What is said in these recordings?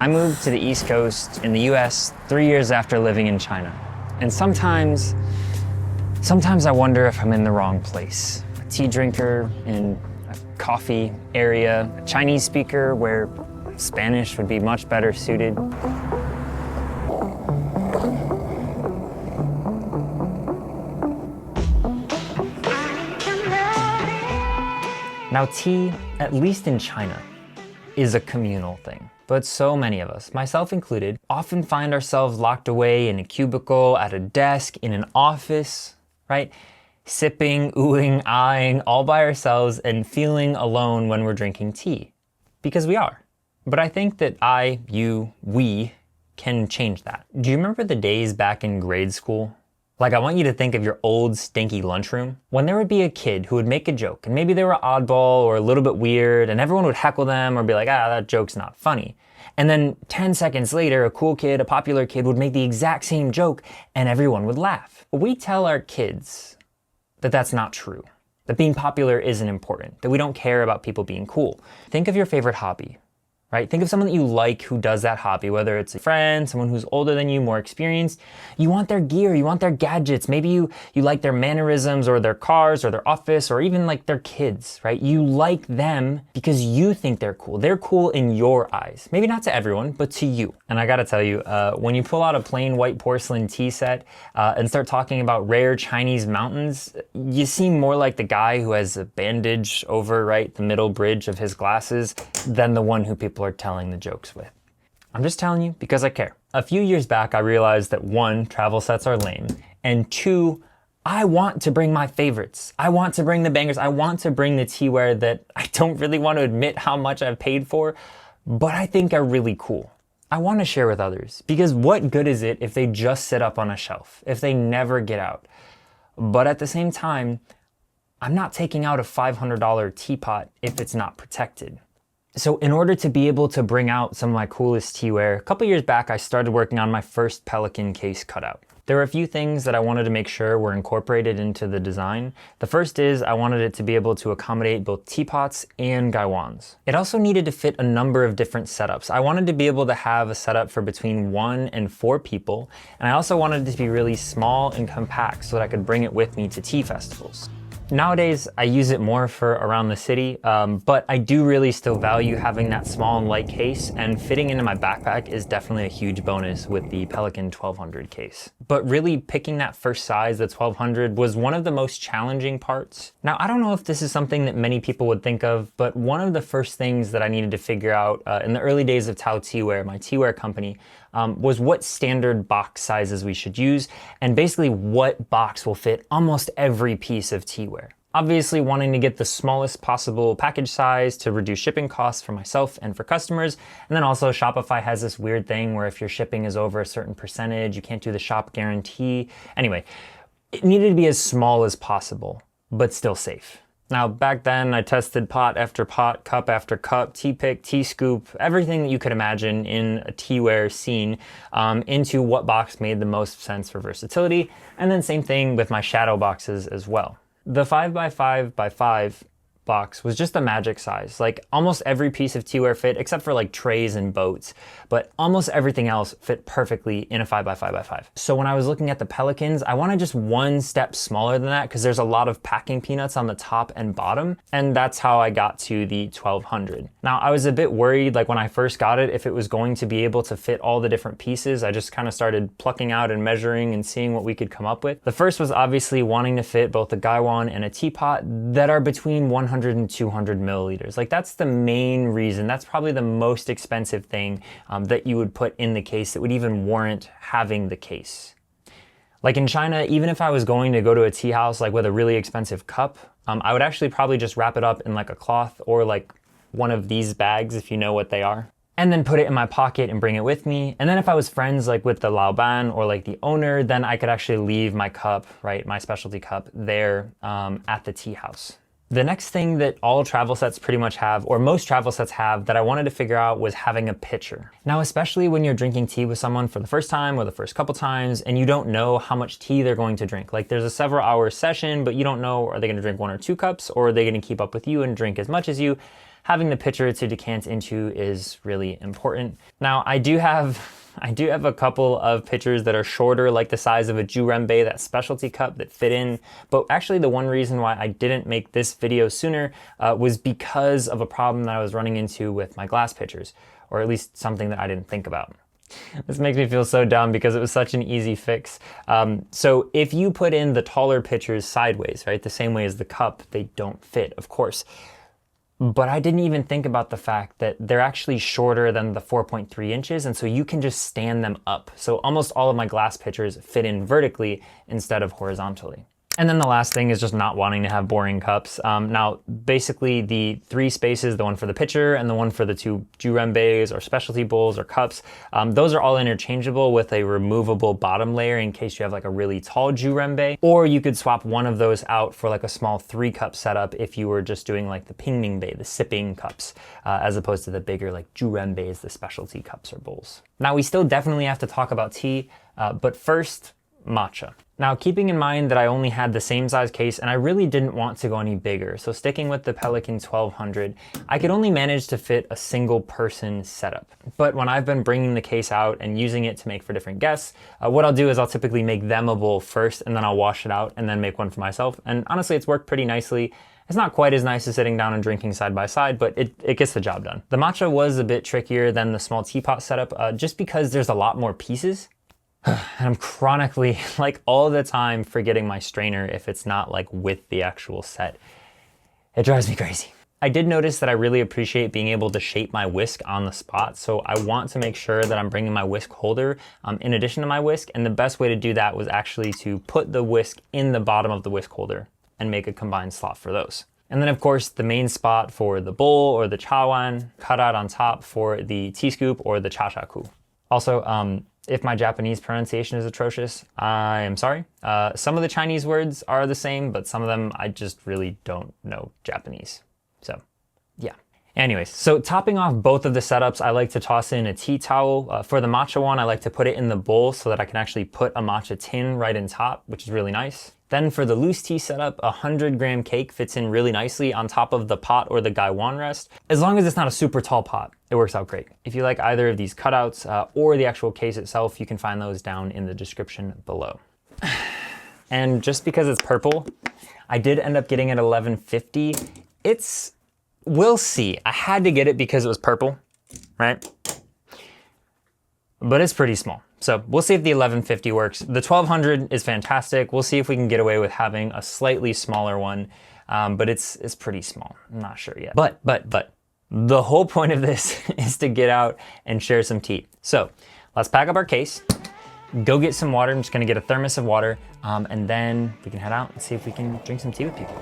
I moved to the East Coast in the US 3 years after living in China. And sometimes I wonder if I'm in the wrong place. A tea drinker in a coffee area, a Chinese speaker where Spanish would be much better suited. Now, tea, at least in China, is a communal thing. But so many of us, myself included, often find ourselves locked away in a cubicle, at a desk, in an office, right? Sipping, oohing, eyeing, all by ourselves and feeling alone when we're drinking tea. Because we are. But I think that we can change that. Do you remember the days back in grade school? Like, I want you to think of your old stinky lunchroom. When there would be a kid who would make a joke, and maybe they were oddball or a little bit weird, and everyone would heckle them or be like, that joke's not funny. And then 10 seconds later, a cool kid, a popular kid would make the exact same joke, and everyone would laugh. But we tell our kids that that's not true, that being popular isn't important, that we don't care about people being cool. Think of your favorite hobby. Right? Think of someone that you like who does that hobby, whether it's a friend, someone who's older than you, more experienced. You want their gear, you want their gadgets. Maybe you like their mannerisms or their cars or their office or even like their kids, right? You like them because you think they're cool. They're cool in your eyes. Maybe not to everyone, but to you. And I gotta tell you, when you pull out a plain white porcelain tea set and start talking about rare Chinese mountains, you seem more like the guy who has a bandage over, right, the middle bridge of his glasses than the one who people are telling the jokes with. I'm just telling you because I care. A few years back, I realized that 1, travel sets are lame, and 2, I want to bring my favorites. I want to bring the bangers. I want to bring the teaware that I don't really want to admit how much I've paid for, but I think are really cool. I want to share with others because what good is it if they just sit up on a shelf, if they never get out? But at the same time, I'm not taking out a $500 teapot if it's not protected. So in order to be able to bring out some of my coolest teaware, a couple years back, I started working on my first Pelican case cutout. There were a few things that I wanted to make sure were incorporated into the design. The first is I wanted it to be able to accommodate both teapots and gaiwans. It also needed to fit a number of different setups. I wanted to be able to have a setup for between 1 and 4 people, and I also wanted it to be really small and compact so that I could bring it with me to tea festivals. Nowadays, I use it more for around the city, but I do really still value having that small and light case, and fitting into my backpack is definitely a huge bonus with the Pelican 1200 case. But really picking that first size, the 1200, was one of the most challenging parts. Now, I don't know if this is something that many people would think of, but one of the first things that I needed to figure out in the early days of Tao Teaware, my teaware company, was what standard box sizes we should use, and basically what box will fit almost every piece of teaware. Obviously wanting to get the smallest possible package size to reduce shipping costs for myself and for customers. And then also Shopify has this weird thing where if your shipping is over a certain percentage, you can't do the shop guarantee. Anyway, it needed to be as small as possible, but still safe. Now, back then, I tested pot after pot, cup after cup, tea pick, tea scoop, everything that you could imagine in a teaware scene into what box made the most sense for versatility. And then same thing with my shadow boxes as well. The 5x5x5 box was just a magic size. Like almost every piece of teaware fit, except for like trays and boats, but almost everything else fit perfectly in a 5x5x5. So when I was looking at the Pelicans, I wanted just one step smaller than that because there's a lot of packing peanuts on the top and bottom, and that's how I got to the 1200. Now I was a bit worried, like when I first got it, if it was going to be able to fit all the different pieces. I just kind of started plucking out and measuring and seeing what we could come up with. The first was obviously wanting to fit both a gaiwan and a teapot that are between 100 and 200 milliliters. Like that's the main reason. That's probably the most expensive thing that you would put in the case that would even warrant having the case. Like in China, even if I was going to go to a tea house like with a really expensive cup, I would actually probably just wrap it up in like a cloth or like one of these bags, if you know what they are, and then put it in my pocket and bring it with me. And then if I was friends like with the Laoban or like the owner, then I could actually leave my cup, right, my specialty cup there at the tea house. The next thing that all travel sets pretty much have, or most travel sets have, that I wanted to figure out was having a pitcher. Now, especially when you're drinking tea with someone for the first time or the first couple times, and you don't know how much tea they're going to drink. Like there's a several hour session, but you don't know, are they gonna drink 1 or 2 cups, or are they gonna keep up with you and drink as much as you? having the pitcher to decant into is really important. Now, I do have a couple of pitchers that are shorter, like the size of a Jurenbei, that specialty cup that fit in. But actually the one reason why I didn't make this video sooner was because of a problem that I was running into with my glass pitchers, or at least something that I didn't think about. This makes me feel so dumb because it was such an easy fix. So if you put in the taller pitchers sideways, right, the same way as the cup, they don't fit, of course. But I didn't even think about the fact that they're actually shorter than the 4.3 inches, and so you can just stand them up. So almost all of my glass pitchers fit in vertically instead of horizontally. And then the last thing is just not wanting to have boring cups. Now, basically the 3 spaces, the one for the pitcher and the one for the 2 Jurenbeis or specialty bowls or cups, those are all interchangeable with a removable bottom layer in case you have like a really tall Jurenbei. Or you could swap one of those out for like a small 3-cup setup if you were just doing like the Pingningbei, the sipping cups, as opposed to the bigger like Jurenbeis, the specialty cups or bowls. Now, we still definitely have to talk about tea, but first, matcha. Now, keeping in mind that I only had the same size case and I really didn't want to go any bigger, so sticking with the Pelican 1200, I could only manage to fit a single person setup. But when I've been bringing the case out and using it to make for different guests, what I'll do is I'll typically make them a bowl first and then I'll wash it out and then make one for myself. And honestly, it's worked pretty nicely. It's not quite as nice as sitting down and drinking side by side, but it gets the job done. The matcha was a bit trickier than the small teapot setup just because there's a lot more pieces. And I'm chronically, like all the time, forgetting my strainer if it's not like with the actual set. It drives me crazy. I did notice that I really appreciate being able to shape my whisk on the spot, so I want to make sure that I'm bringing my whisk holder in addition to my whisk, and the best way to do that was actually to put the whisk in the bottom of the whisk holder and make a combined slot for those. And then of course the main spot for the bowl or the chawan, cut out on top for the tea scoop or the chashaku. Also, if my Japanese pronunciation is atrocious, I am sorry. Some of the Chinese words are the same, but some of them I just really don't know Japanese. So, yeah. Anyways, so topping off both of the setups, I like to toss in a tea towel. For the matcha one, I like to put it in the bowl so that I can actually put a matcha tin right in top, which is really nice. Then for the loose tea setup, a 100-gram cake fits in really nicely on top of the pot or the gaiwan rest. As long as it's not a super tall pot, it works out great. If you like either of these cutouts or the actual case itself, you can find those down in the description below. And just because it's purple, I did end up getting it 1150. We'll see. I had to get it because it was purple, right? But it's pretty small. So we'll see if the 1150 works. The 1200 is fantastic. We'll see if we can get away with having a slightly smaller one, but it's pretty small. I'm not sure yet. But the whole point of this is to get out and share some tea. So let's pack up our case, go get some water. I'm just gonna get a thermos of water, and then we can head out and see if we can drink some tea with people.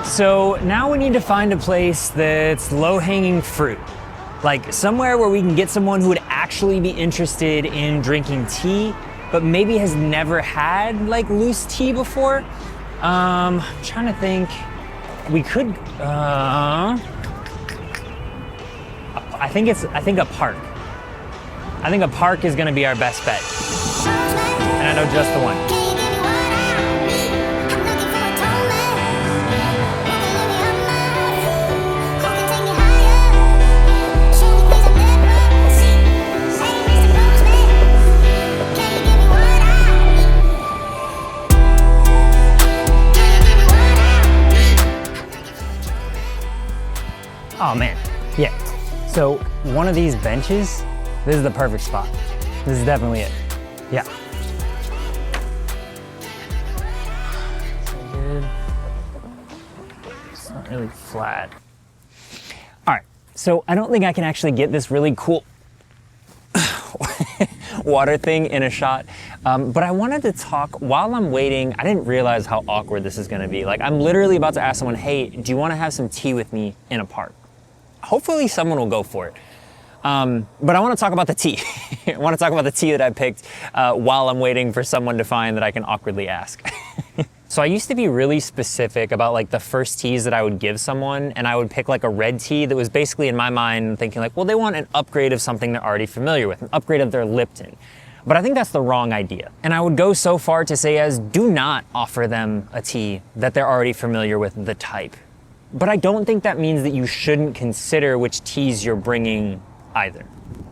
So now we need to find a place that's low-hanging fruit. Like somewhere where we can get someone who would actually be interested in drinking tea, but maybe has never had like loose tea before. I'm trying to think. We could, I think a park. I think a park is gonna be our best bet. And I know just the one. Oh man, yeah. So one of these benches, this is the perfect spot. This is definitely it. Yeah. So good. It's not really flat. All right, so I don't think I can actually get this really cool water thing in a shot, but I wanted to talk while I'm waiting. I didn't realize how awkward this is gonna be. Like I'm literally about to ask someone, hey, do you wanna have some tea with me in a park? Hopefully someone will go for it. But I want to talk about the tea. I want to talk about the tea that I picked while I'm waiting for someone to find that I can awkwardly ask. So I used to be really specific about like the first teas that I would give someone, and I would pick like a red tea that was basically in my mind thinking like, well, they want an upgrade of something they're already familiar with, an upgrade of their Lipton. But I think that's the wrong idea. And I would go so far to say as do not offer them a tea that they're already familiar with the type. But I don't think that means that you shouldn't consider which teas you're bringing either.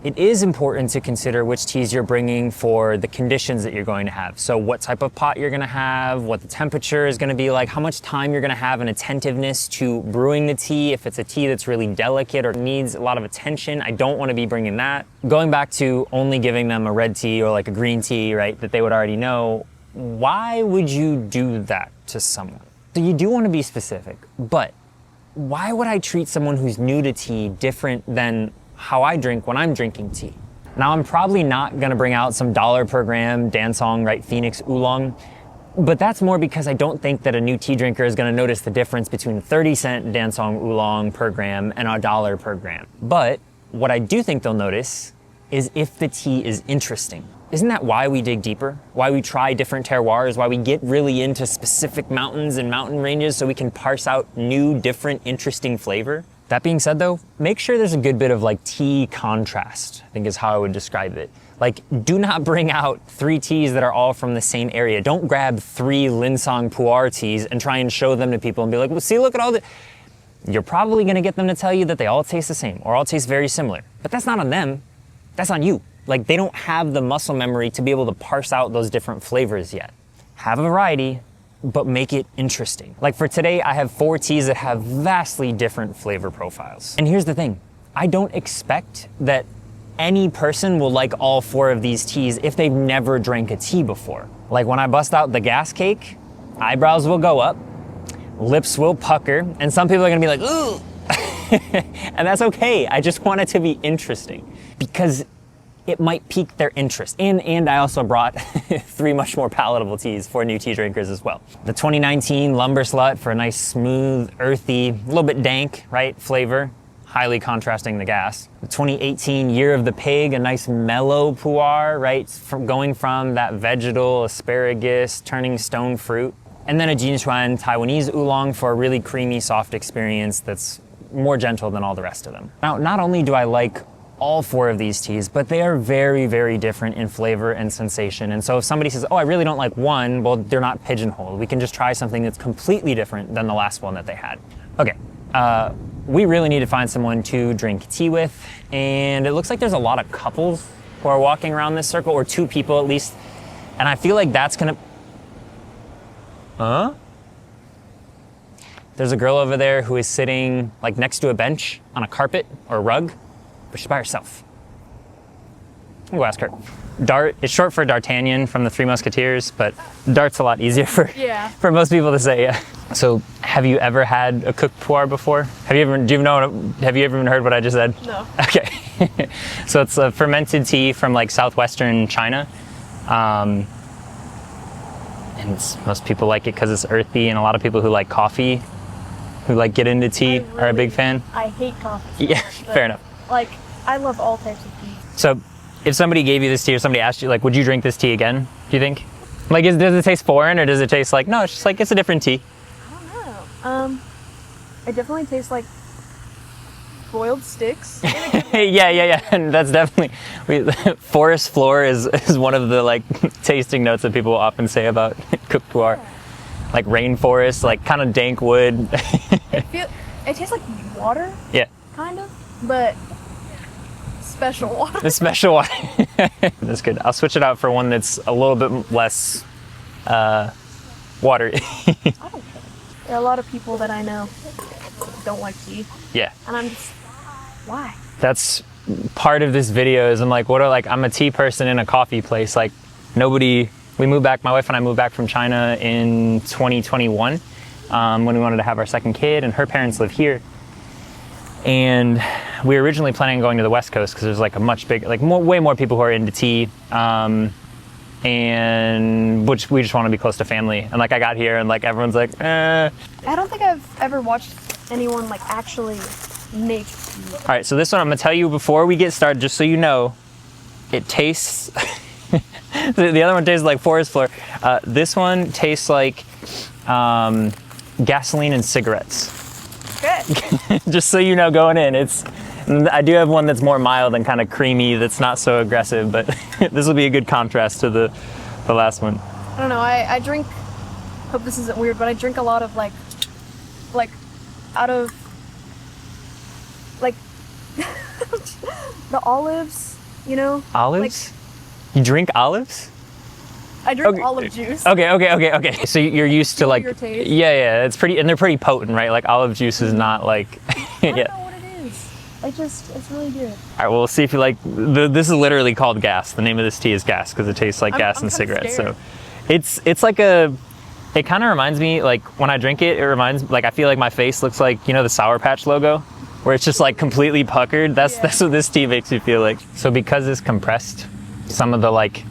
It is important to consider which teas you're bringing for the conditions that you're going to have. So what type of pot you're gonna have, what the temperature is gonna be like, how much time you're gonna have and attentiveness to brewing the tea. If it's a tea that's really delicate or needs a lot of attention, I don't wanna be bringing that. Going back to only giving them a red tea or like a green tea, right, that they would already know, why would you do that to someone? So you do wanna be specific, but why would I treat someone who's new to tea different than how I drink when I'm drinking tea? Now, I'm probably not gonna bring out some $1 per gram Dansong, right, Phoenix Oolong, but that's more because I don't think that a new tea drinker is gonna notice the difference between 30-cent Dansong Oolong per gram and $1 per gram. But what I do think they'll notice is if the tea is interesting. Isn't that why we dig deeper? Why we try different terroirs? Why we get really into specific mountains and mountain ranges so we can parse out new, different, interesting flavor? That being said though, make sure there's a good bit of like tea contrast, I think is how I would describe it. Like, do not bring out 3 teas that are all from the same area. Don't grab 3 Linsong Pu'er teas and try and show them to people and be like, well, see, look at all the... You're probably gonna get them to tell you that they all taste the same or all taste very similar. But that's not on them, that's on you. Like, they don't have the muscle memory to be able to parse out those different flavors yet. Have a variety, but make it interesting. Like for today, I have 4 teas that have vastly different flavor profiles. And here's the thing, I don't expect that any person will like all 4 of these teas if they've never drank a tea before. Like when I bust out the gas cake, eyebrows will go up, lips will pucker, and some people are gonna be like, ooh. And that's okay, I just want it to be interesting because it might pique their interest. And I also brought 3 much more palatable teas for new tea drinkers as well. The 2019 Lumber Slut for a nice smooth, earthy, a little bit dank, right, flavor, highly contrasting the gas. The 2018 Year of the Pig, a nice mellow pu'er, right, going from that vegetal, asparagus, turning stone fruit. And then a Jinshuan Taiwanese oolong for a really creamy, soft experience that's more gentle than all the rest of them. Now, not only do I like all 4 of these teas, but they are very, very different in flavor and sensation. And so if somebody says, oh, I really don't like one, well, they're not pigeonholed. We can just try something that's completely different than the last one that they had. Okay, we really need to find someone to drink tea with. And it looks like there's a lot of couples who are walking around this circle, or 2 people at least. And I feel like that's gonna, There's a girl over there who is sitting like next to a bench on a carpet or a rug, but she's by herself. I'll go ask her. Dart is short for D'Artagnan from the Three Musketeers, but Dart's a lot easier for most people to say. Yeah. So, have you ever had a cooked pu'er before? Have you ever even heard what I just said? No. Okay. So it's a fermented tea from like southwestern China, and most people like it because it's earthy, and a lot of people who like coffee, who like get into tea, are a big fan. I hate coffee. Yeah, fair enough. Like, I love all types of tea. So, if somebody gave you this tea or somebody asked you, like, would you drink this tea again, do you think? Like, does it taste foreign, or does it taste like, no, it's just like, it's a different tea? I don't know. It definitely tastes like boiled sticks. Yeah. And that's definitely, forest floor is one of the, like, tasting notes that people will often say about cooked pu'er. Like rainforest, like kind of dank wood. It tastes like water. Yeah. Kind of, but special water. The special water. That's good. I'll switch it out for one that's a little bit less watery. I don't care. There are a lot of people that I know don't like tea. Yeah. And I'm just, why? That's part of this video is I'm a tea person in a coffee place. Like my wife and I moved back from China in 2021 when we wanted to have our second kid, and her parents live here. And we were originally planning on going to the West Coast because there's like a much bigger, like way more people who are into tea, and which we just want to be close to family. And like I got here and like everyone's like, I don't think I've ever watched anyone like actually make tea. All right, so this one I'm gonna tell you before we get started, just so you know, it tastes. The other one tastes like forest floor. This one tastes like gasoline and cigarettes. Good. Just so you know going in, I do have one that's more mild and kind of creamy that's not so aggressive, but this will be a good contrast to the last one. I don't know, I drink, hope this isn't weird, but I drink a lot of like out of like the olives, you know? Olives? You drink olives? I drink Okay. olive juice. Okay. So you're used to like, your taste. yeah, it's pretty, and they're pretty potent, right? Like olive juice is not like, I don't yeah. know what it is. It's really good. All right, well, we'll see if you like, this is literally called gas. The name of this tea is gas because it tastes like gas I'm and kinda cigarettes. scared. So it's like it kind of reminds me, like when I drink it, like I feel like my face looks like, you know, the Sour Patch logo, where it's just like completely puckered. That's what this tea makes me feel like. So because it's compressed, some of the like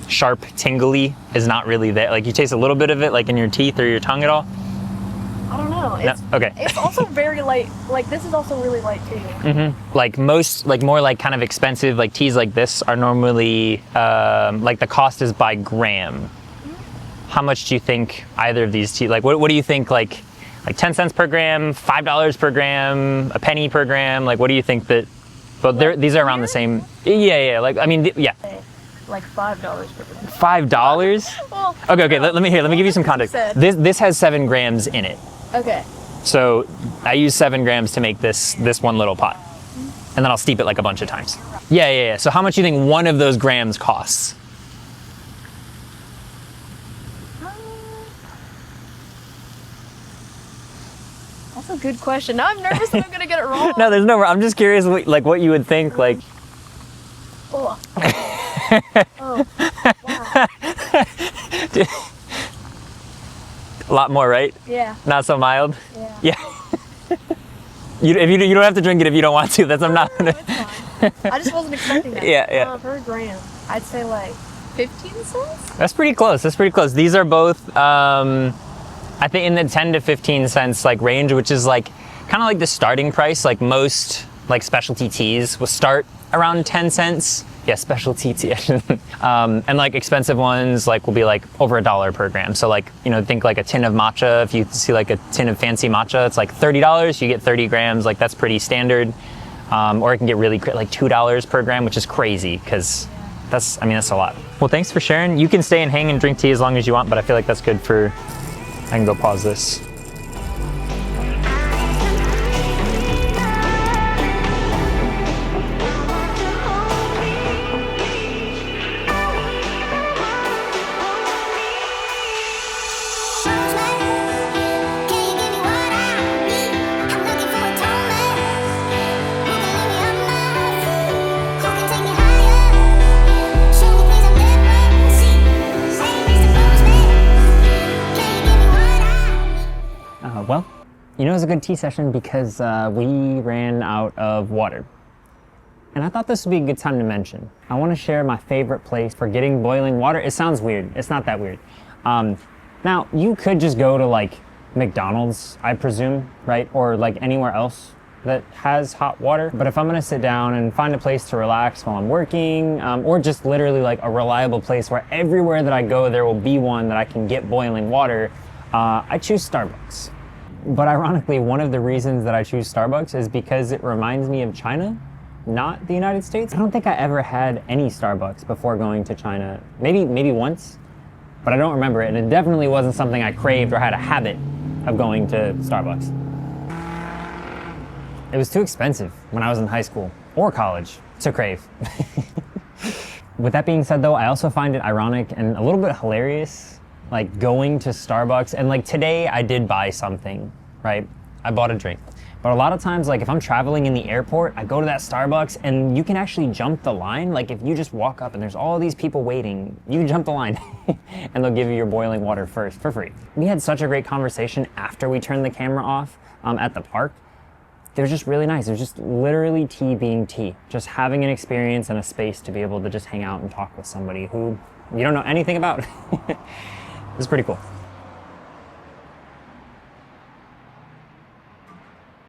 sharp tingly is not really there. Like you taste a little bit of it like in your teeth or your tongue at all. I don't know. No? Okay. It's also very light. Like this is also really light too. Like most, like more like kind of expensive like teas like this are normally like the cost is by gram. How much do you think either of these teas, like what do you think, like 10 cents per gram, $5 per gram, a penny per gram? Like what do you think that, well, these are around the same. Yeah, like I mean, yeah. Like $5 per gram. $5? Well, Okay, let me give you some context. Said. This has 7 grams in it. okay. So I use 7 grams to make this one little pot. And then I'll steep it like a bunch of times. Yeah. So how much do you think one of those grams costs? That's a good question. Now I'm nervous that I'm gonna get it wrong. No, there's no, I'm just curious what you would think, like. Oh. Oh. Wow. A lot more, right? Yeah. Not so mild? Yeah. Yeah. You don't have to drink it if you don't want to. That's, I'm not No, gonna. it's fine. I just wasn't expecting that. Yeah. Per gram. I'd say like 15 cents? That's pretty close. These are both, I think in the 10 to 15 cents like range, which is like kind of like the starting price. Like most like specialty teas will start around 10 cents. Yeah, specialty tea. And like expensive ones like will be like over $1 per gram. So like, you know, think like a tin of matcha. If you see like a tin of fancy matcha, it's like $30. You get 30 grams. Like that's pretty standard. Or it can get really like $2 per gram, which is crazy because that's a lot. Well, thanks for sharing. You can stay and hang and drink tea as long as you want, but I feel like that's good for, I can go pause this. Well, you know, it was a good tea session because we ran out of water. And I thought this would be a good time to mention. I want to share my favorite place for getting boiling water. It sounds weird. It's not that weird. Now, you could just go to like McDonald's, I presume, right? Or like anywhere else that has hot water. But if I'm going to sit down and find a place to relax while I'm working, or just literally like a reliable place where everywhere that I go, there will be one that I can get boiling water, I choose Starbucks. But ironically, one of the reasons that I choose Starbucks is because it reminds me of China, not the United States. I don't think I ever had any Starbucks before going to China. Maybe once, but I don't remember it. And it definitely wasn't something I craved or had a habit of going to Starbucks. It was too expensive when I was in high school or college to crave. With that being said though, I also find it ironic and a little bit hilarious, like going to Starbucks, and like today I did buy something, right? I bought a drink. But a lot of times, like if I'm traveling in the airport, I go to that Starbucks and you can actually jump the line. Like if you just walk up and there's all these people waiting, you can jump the line and they'll give you your boiling water first for free. We had such a great conversation after we turned the camera off at the park. It was just really nice. It was just literally tea being tea. Just having an experience and a space to be able to just hang out and talk with somebody who you don't know anything about. It was pretty cool.